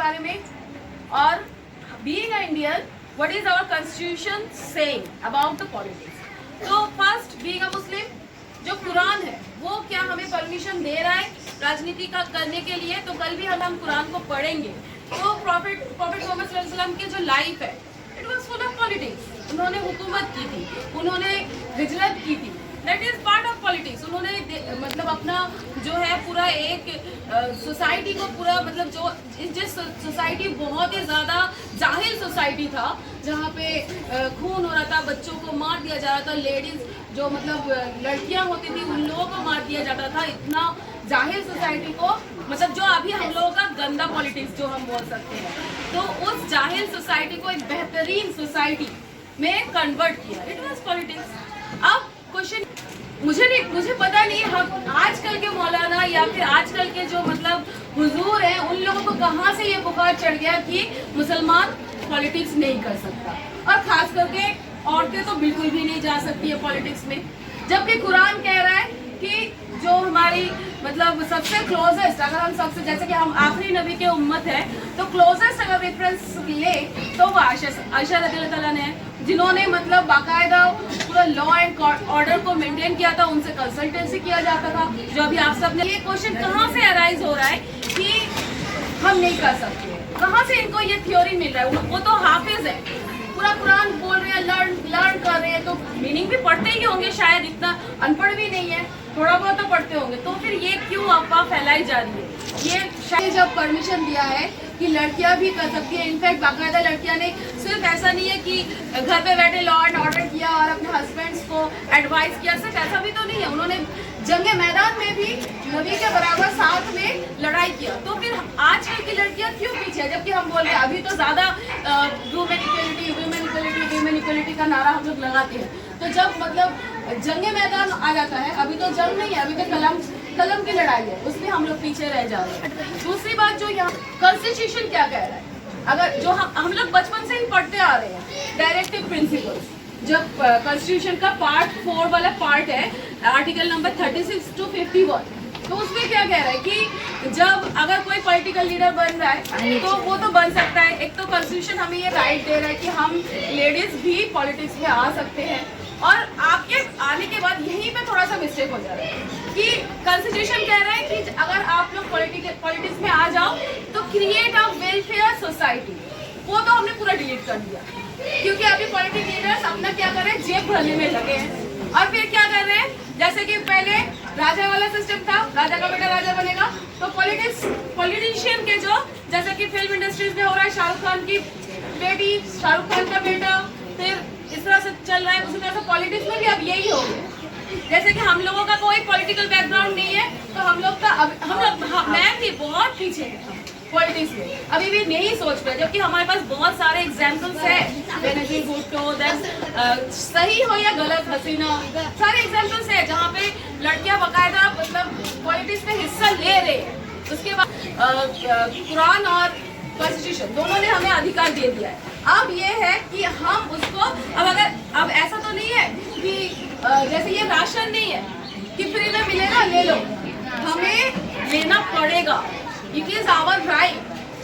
बारे में, और being a Indian what is our constitution saying about the politics. तो फर्स्ट, बीइंग अ मुस्लिम, जो कुरान है वो क्या हमें परमिशन दे रहा है राजनीति का करने के लिए? तो कल भी हम कुरान को पढ़ेंगे। तो प्रॉफिट मोहम्मद सल्लल्लाहु अलैहि वसल्लम की जो लाइफ है it was full of politics. उन्होंने हुकूमत की थी, उन्होंने हिजरत की थी, that is part of politics. उन्होंने मतलब अपना जो है पूरा एक सोसाइटी को पूरा मतलब जो जिस सोसाइटी बहुत ही ज़्यादा जाहिल सोसाइटी था, जहाँ पे खून हो रहा था, बच्चों को मार दिया जा रहा था, लेडीज जो मतलब लड़कियां होती थी उन लोगों को मार दिया जाता था, इतना जाहिल सोसाइटी को मतलब जो अभी हम लोगों का गंदा पॉलिटिक्स जो हम बोल सकते हैं, तो उस जाहिल सोसाइटी को एक बेहतरीन सोसाइटी में कन्वर्ट किया। It was politics. अब क्वेश्चन मुझे पता नहीं हम आजकल के मौलाना या फिर आजकल के जो मतलब हुजूर हैं उन लोगों को कहाँ से ये बुखार चढ़ गया कि मुसलमान पॉलिटिक्स नहीं कर सकता, और खास करके औरतें तो बिल्कुल भी नहीं जा सकती है पॉलिटिक्स में, जबकि कुरान कह रहा है कि जो हमारी मतलब सबसे क्लोजेस्ट, अगर हम सबसे जैसे कि हम आखिरी नबी के उम्मत है तो क्लोजेस्ट अगर रेफरेंस ले तो वो आयशा रज़ियल्लाहु अन्हा ने, जिन्होंने मतलब बाकायदा पूरा लॉ एंड ऑर्डर को मेंटेन किया था, उनसे कंसल्टेंसी किया जाता था। जो अभी आप सब ने ये क्वेश्चन कहाँ से अराइज हो रहा है कि हम नहीं कर सकते, कहाँ से इनको ये थ्योरी मिल रहा है? वो तो हाफिज है, पूरा कुरान बोल रहे हैं, लर्न कर रहे हैं, तो मीनिंग भी पढ़ते ही होंगे, शायद इतना अनपढ़ भी नहीं है, थोड़ा बहुत तो पढ़ते होंगे, तो फिर ये क्यों अफवाह फैलाई जा रही है? ये शायद जब परमिशन दिया है कि लड़कियां भी कर सकती है, इनफैक्ट बाकायदा लड़कियां ने सिर्फ ऐसा नहीं है कि घर पे बैठे लॉ एंड ऑर्डर किया और अपने हस्बैंड्स को एडवाइस किया, सिर्फ ऐसा भी तो नहीं है, उन्होंने जंगे मैदान में भी नबी के बराबर साथ में लड़ाई किया। तो फिर आजकल की लड़कियां क्यों पीछे है? जबकि हम बोल रहे हैं अभी तो ज्यादा वुमेन इक्वलिटी का नारा हम लोग लगाते हैं, तो जब मतलब जंगे मैदान आ जाता है, अभी तो जंग नहीं है, अभी तो कलम की लड़ाई है, उसमें हम लोग पीछे रह जा रहे हैं। दूसरी बात, जो यहाँ कॉन्स्टिट्यूशन क्या कह रहा है, अगर जो हम लोग बचपन से ही पढ़ते आ रहे हैं डायरेक्टिव प्रिंसिपल्स, जब कॉन्स्टिट्यूशन का पार्ट 4 वाला पार्ट है, आर्टिकल नंबर 36 to 51, तो उसमें क्या कह रहा है कि जब अगर कोई पॉलिटिकल लीडर बन रहा है तो वो तो बन सकता है, एक तो कॉन्स्टिट्यूशन हमें ये राइट दे रहा है कि हम लेडीज भी पॉलिटिक्स में आ सकते हैं, और आपके आने के बाद यहीं पे थोड़ा सा मिस्टेक हो जा रहा है कि कॉन्स्टिट्यूशन कह रहा है कि अगर आप लोग पॉलिटिक्स में आ जाओ तो क्रिएट अ वेलफेयर सोसाइटी, वो तो हमने पूरा डिलीट कर दिया, क्योंकि अभी पॉलिटिकल लीडर्स अपना क्या कर रहे हैं, जेब भरने में लगे हैं, और फिर क्या कर रहे हैं, जैसे कि पहले राजा वाला सिस्टम था, राजा का बेटा राजा बनेगा, तो पॉलिटिशियन के जो जैसे कि फिल्म इंडस्ट्रीज में हो रहा है, शाहरुख खान की बेटी, शाहरुख खान का बेटा, फिर इस तरह से चल रहा है, उसी तरह से पॉलिटिक्स में भी अब यही हो गया। जैसे कि हम लोगों का कोई पॉलिटिकल बैकग्राउंड नहीं है, तो हम लोग मैं भी बहुत पीछे है पॉलिटिक्स में, अभी भी नहीं सोच पाए, जबकि हमारे पास बहुत सारे एग्जाम्पल्स हैं, बेनजीर भुट्टो, सही हो या गलत, हसीना, सारे एग्जाम्पल्स हैं जहाँ पे लड़कियां बाकायदा मतलब पॉलिटिक्स में हिस्सा ले रहे हैं। उसके बाद कुरान और कॉन्स्टिट्यूशन दोनों ने हमें अधिकार दे दिया है। अब ये है कि हम उसको अब ऐसा तो नहीं है कि जैसे ये राशन नहीं है कि फ्री में मिलेगा ले लो, हमें लेना पड़ेगा, इट इज आवर राइट।